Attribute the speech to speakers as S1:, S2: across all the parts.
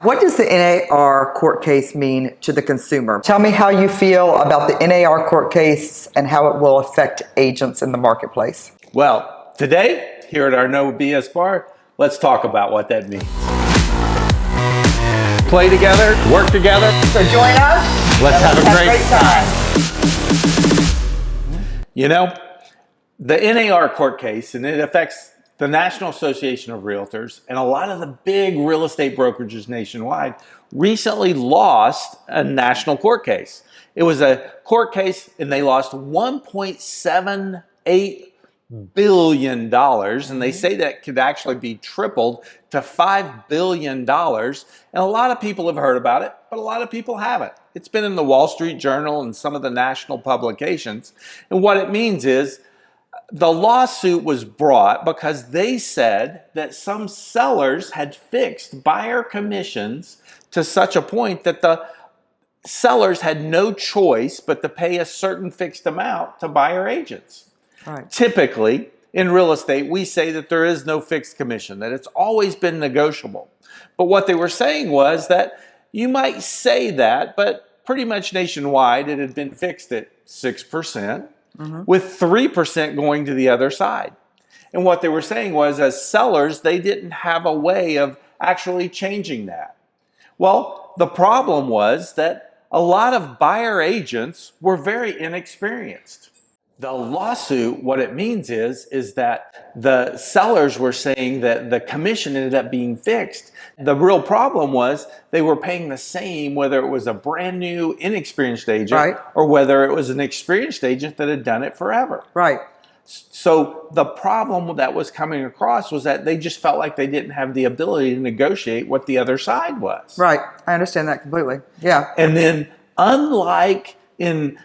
S1: What does the NAR court case mean to the consumer? Tell me how you feel about the NAR court case and how it will affect agents in the marketplace.
S2: Well, today, here at our No BS Bar, let's talk about what that means. Play together, work together.
S1: So join us.
S2: Let's have a great time. You know, the NAR court case, and it affects the National Association of REALTORS, and a lot of the big real estate brokerages nationwide recently lost a national court case. It was a court case and they lost $1.78 billion, and they say that could actually be tripled to $5 billion. And a lot of people have heard about it, but a lot of people haven't. It's been in the Wall Street Journal and some of the national publications. And what it means is the lawsuit was brought because they said that some sellers had fixed buyer commissions to such a point that the sellers had no choice but to pay a certain fixed amount to buyer agents.
S1: Right.
S2: Typically, in real estate, we say that there is no fixed commission, that it's always been negotiable. But what they were saying was that you might say that, but pretty much nationwide, it had been fixed at 6%. With 3% going to the other side. And what they were saying was, as sellers, they didn't have a way of actually changing that. Well, the problem was that a lot of buyer agents were very inexperienced. The lawsuit, what it means is that the sellers were saying that the commission ended up being fixed. The real problem was they were paying the same whether it was a brand new inexperienced agent,
S1: right,
S2: or whether it was an experienced agent that had done it forever.
S1: Right.
S2: So the problem that was coming across was that they just felt like they didn't have the ability to negotiate what the other side was.
S1: Right. I understand that completely. Yeah.
S2: And then unlike in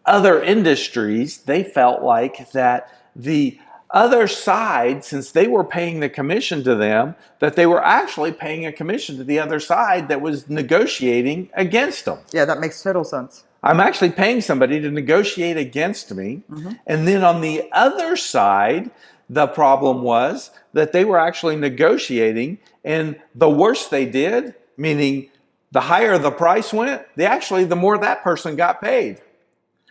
S2: other industries, they felt like that the other side, since they were paying the commission to them, that they were actually paying a commission to the other side that was negotiating against them.
S1: Yeah, that makes total sense.
S2: I'm actually paying somebody to negotiate against me. And then on the other side, the problem was that they were actually negotiating, and the worse they did, meaning the higher the price went, the more that person got paid.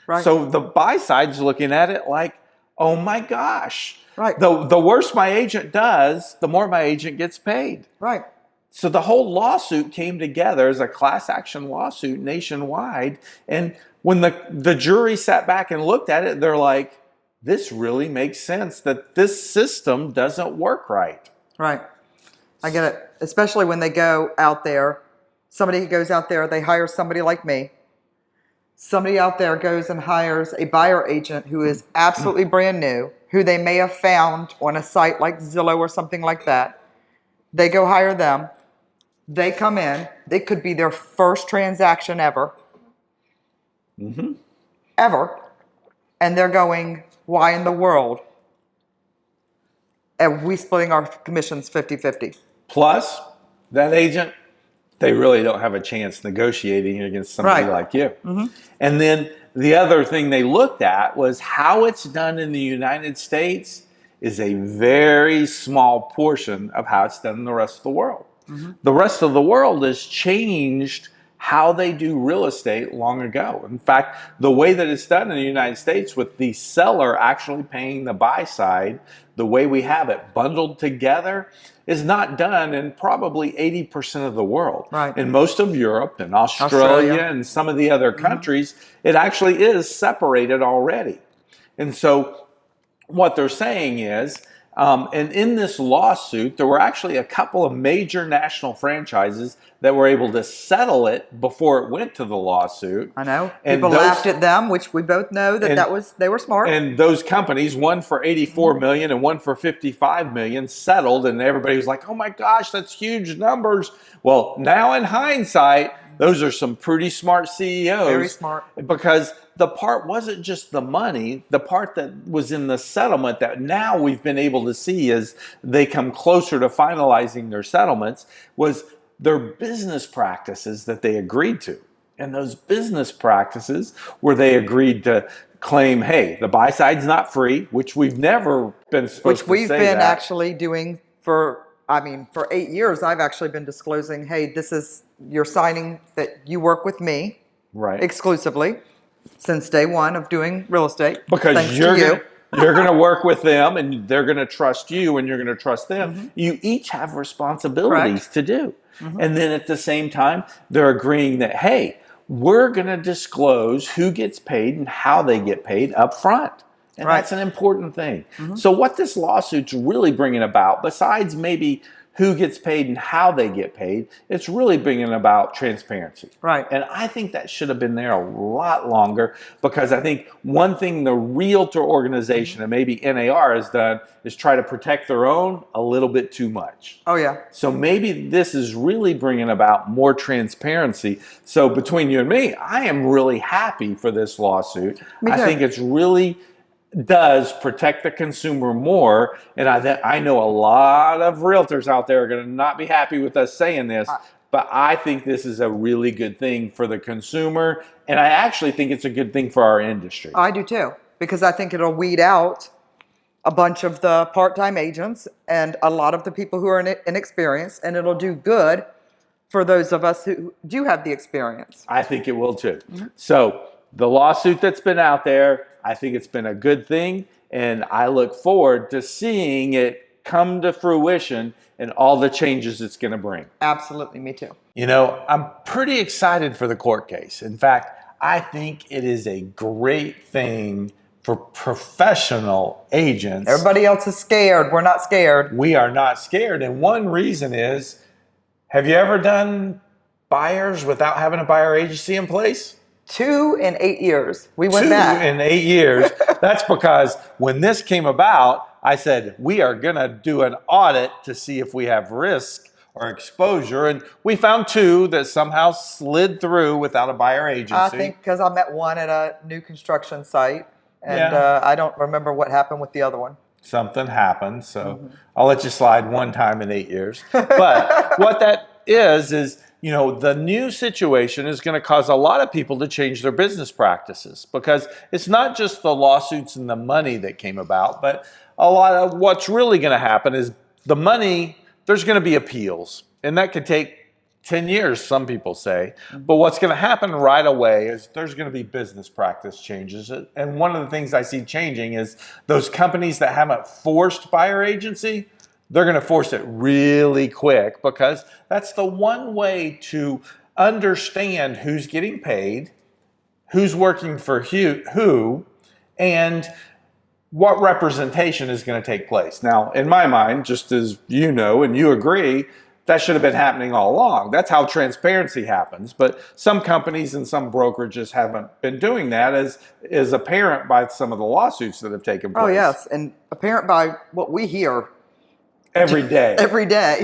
S1: Right.
S2: So the buy side's looking at it like, oh my gosh.
S1: Right.
S2: The worse my agent does, the more my agent gets paid.
S1: Right.
S2: So the whole lawsuit came together as a class action lawsuit nationwide. And when the jury sat back and looked at it, they're like, this really makes sense that this system doesn't work right.
S1: Right. I get it. Especially when they go out there, somebody who goes out there, they hire somebody like me. Somebody out there goes and hires a buyer agent who is absolutely brand new, who they may have found on a site like Zillow or something like that. They go hire them. They come in. It could be their first transaction ever. Ever. And they're going, why in the world are we splitting our commissions 50-50?
S2: Plus, that agent, they really don't have a chance negotiating against somebody like you. And then the other thing they looked at was how it's done in the United States is a very small portion of how it's done in the rest of the world. The rest of the world has changed how they do real estate long ago. In fact, the way that it's done in the United States with the seller actually paying the buy side, the way we have it bundled together, is not done in probably 80% of the world.
S1: Right.
S2: In most of Europe and Australia and some of the other countries, it actually is separated already. And so what they're saying is, and in this lawsuit, there were actually a couple of major national franchises that were able to settle it before it went to the lawsuit.
S1: I know. People laughed at them, which we both know that they were smart.
S2: And those companies, one for $84 million and one for $55 million, settled, and everybody was like, oh my gosh, that's huge numbers. Well, now in hindsight, those are some pretty smart CEOs.
S1: Very smart.
S2: Because the part wasn't just the money, the part that was in the settlement that now we've been able to see as they come closer to finalizing their settlements was their business practices that they agreed to. And those business practices where they agreed to claim, hey, the buy side's not free, which we've never been supposed to say that.
S1: Which we've been actually doing for I mean, for 8 years, I've actually been disclosing, hey, you're signing that you work with me
S2: Right.
S1: exclusively since day one of doing real estate.
S2: Because
S1: thanks
S2: you're
S1: to you.
S2: you're going to work with them, and they're going to trust you, and you're going to trust them.
S1: Mm-hmm.
S2: You each have responsibilities
S1: Correct.
S2: to do.
S1: Mm-hmm.
S2: And then at the same time, they're agreeing that, hey, we're going to disclose who gets paid and how they get paid up front. And
S1: Right.
S2: that's an important thing.
S1: Mm-hmm.
S2: So what this lawsuit's really bringing about, besides maybe who gets paid and how they get paid, it's really bringing about transparency.
S1: Right.
S2: And I think that should have been there a lot longer, because I think one thing the realtor organization and maybe NAR has done is try to protect their own a little bit too much.
S1: Oh, yeah.
S2: So maybe this is really bringing about more transparency. So between you and me, I am really happy for this lawsuit.
S1: Me too.
S2: I think it's really does protect the consumer more. And I know a lot of realtors out there are going to not be happy with us saying this, but I think this is a really good thing for the consumer. And I actually think it's a good thing for our industry.
S1: I do too, because I think it'll weed out a bunch of the part-time agents and a lot of the people who are inexperienced, and it'll do good for those of us who do have the experience.
S2: I think it will too. So the lawsuit that's been out there, I think it's been a good thing, and I look forward to seeing it come to fruition and all the changes it's going to bring.
S1: Absolutely, me too.
S2: You know, I'm pretty excited for the court case. In fact, I think it is a great thing for professional agents.
S1: Everybody else is scared. We're not scared.
S2: We are not scared, and one reason is, have you ever done buyers without having a buyer agency in place?
S1: 2 in 8 years. We went
S2: 2
S1: back.
S2: in 8 years. That's because when this came about, I said, we are going to do an audit to see if we have risk or exposure. And we found 2 that somehow slid through without a buyer agency.
S1: I think because I met one at a new construction site, and I don't remember what happened with the other one.
S2: Something happened. So I'll let you slide one time in 8 years. But what that is, you know, the new situation is going to cause a lot of people to change their business practices, because it's not just the lawsuits and the money that came about, but a lot of what's really going to happen is the money, there's going to be appeals, and that could take 10 years, some people say. But what's going to happen right away is there's going to be business practice changes. And one of the things I see changing is those companies that haven't forced buyer agency, they're going to force it really quick, because that's the one way to understand who's getting paid, who's working for who, and what representation is going to take place. Now, in my mind, just as you know and you agree, that should have been happening all along. That's how transparency happens. But some companies and some brokerages haven't been doing that, as is apparent by some of the lawsuits that have taken place.
S1: Oh, yes. And apparent by what we hear
S2: Every day.
S1: every day.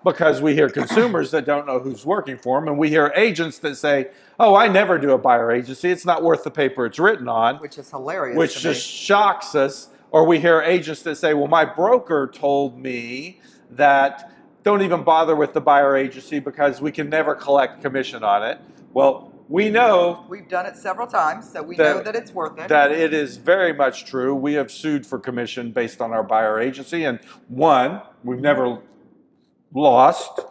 S2: Because we hear consumers that don't know who's working for them, and we hear agents that say, oh, I never do a buyer agency. It's not worth the paper it's written on.
S1: Which is hilarious.
S2: Which
S1: to
S2: just
S1: me.
S2: shocks us. Or we hear agents that say, well, my broker told me that don't even bother with the buyer agency because we can never collect commission on it. Well, we know
S1: We've done it several times, so we know that it's worth it.
S2: that it is very much true. We have sued for commission based on our buyer agency, and we've never lost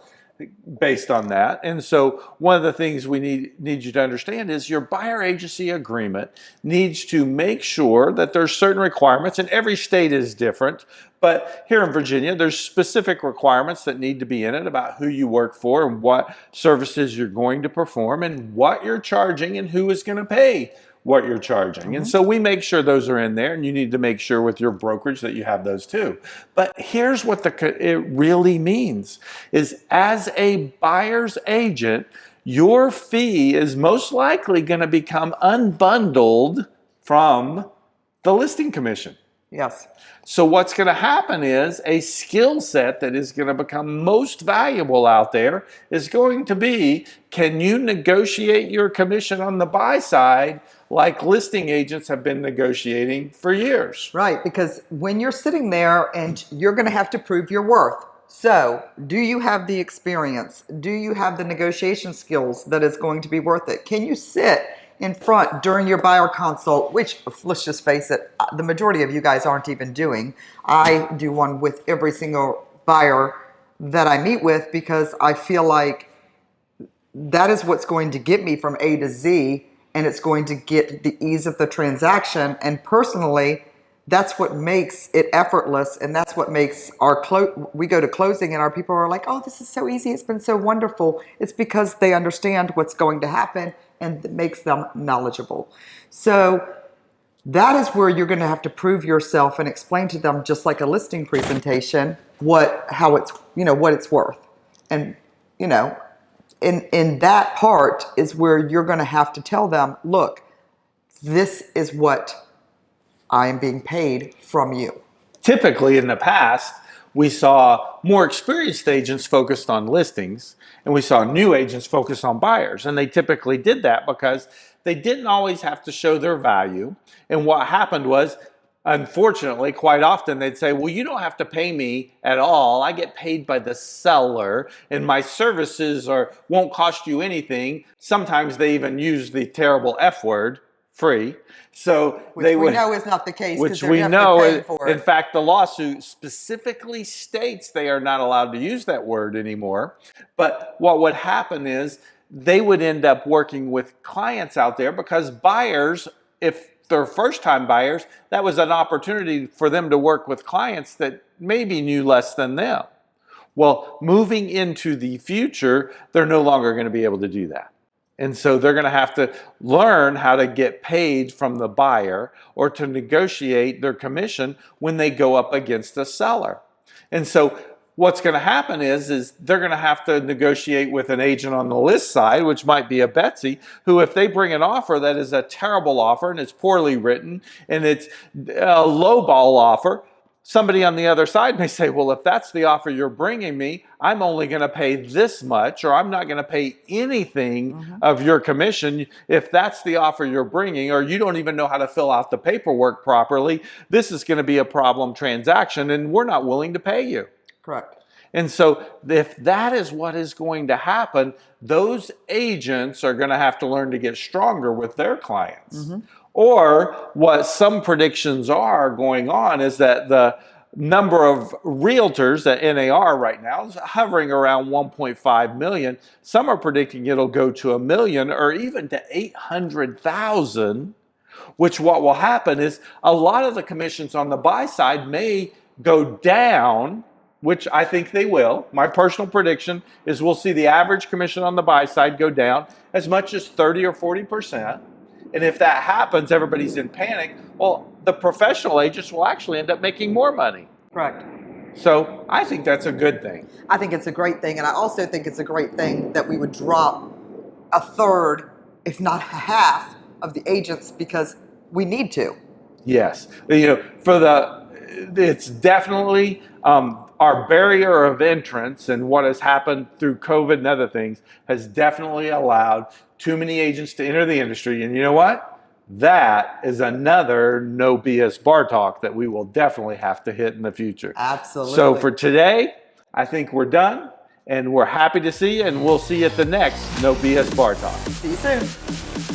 S2: based on that. And so one of the things we need you to understand is your buyer agency agreement needs to make sure that there's certain requirements, and every state is different. But here in Virginia, there's specific requirements that need to be in it about who you work for and what services you're going to perform and what you're charging and who is going to pay what you're charging. And so we make sure those are in there, and you need to make sure with your brokerage that you have those too. But here's what it really means is, as a buyer's agent, your fee is most likely going to become unbundled from the listing commission.
S1: Yes.
S2: So what's going to happen is a skill set that is going to become most valuable out there is going to be, can you negotiate your commission on the buy side like listing agents have been negotiating for years?
S1: Right, because when you're sitting there and you're going to have to prove your worth. So, do you have the experience? Do you have the negotiation skills that is going to be worth it? Can you sit in front during your buyer consult, which, let's just face it, the majority of you guys aren't even doing. I do one with every single buyer that I meet with, because I feel like that is what's going to get me from A to Z, and it's going to get the ease of the transaction. And personally, that's what makes it effortless, and that's what makes our we go to closing and our people are like, oh, this is so easy, it's been so wonderful. It's because they understand what's going to happen, and it makes them knowledgeable. So that is where you're going to have to prove yourself and explain to them, just like a listing presentation, how it's, what it's worth. And, in that part is where you're going to have to tell them, look, this is what I am being paid from you.
S2: Typically in the past, we saw more experienced agents focused on listings, and we saw new agents focused on buyers. And they typically did that because they didn't always have to show their value. And what happened was, unfortunately, quite often they'd say, well, you don't have to pay me at all. I get paid by the seller, and my services won't cost you anything. Sometimes they even use the terrible F word, free. So
S1: which we know is not the case.
S2: Which we know, in fact, the lawsuit specifically states they are not allowed to use that word anymore. But what would happen is they would end up working with clients out there, because buyers, if they're first-time buyers, that was an opportunity for them to work with clients that maybe knew less than them. Well, moving into the future, they're no longer going to be able to do that. And so they're going to have to learn how to get paid from the buyer, or to negotiate their commission when they go up against a seller. And so what's going to happen is they're going to have to negotiate with an agent on the list side, which might be a Betsy, who, if they bring an offer that is a terrible offer and it's poorly written and it's a lowball offer, somebody on the other side may say, well, if that's the offer you're bringing me, I'm only going to pay this much, or I'm not going to pay anything of your commission. If that's the offer you're bringing, or you don't even know how to fill out the paperwork properly, this is going to be a problem transaction, and we're not willing to pay you.
S1: Correct.
S2: And so if that is what is going to happen, those agents are going to have to learn to get stronger with their clients. Or what some predictions are going on is that the number of realtors at NAR right now is hovering around 1.5 million. Some are predicting it'll go to 1 million, or even to 800,000, which what will happen is a lot of the commissions on the buy side may go down, which I think they will. My personal prediction is we'll see the average commission on the buy side go down as much as 30 or 40%. And if that happens, everybody's in panic. Well, the professional agents will actually end up making more money.
S1: Correct.
S2: So I think that's a good thing.
S1: I think it's a great thing. And I also think it's a great thing that we would drop a third, if not half, of the agents, because we need to.
S2: Yes. It's definitely our barrier of entrance, and what has happened through COVID and other things has definitely allowed too many agents to enter the industry. And you know what? That is another no BS bar talk that we will definitely have to hit in the future.
S1: Absolutely.
S2: So for today, I think we're done, and we're happy to see you, and we'll see you at the next No BS Bar Talk.
S1: See you soon.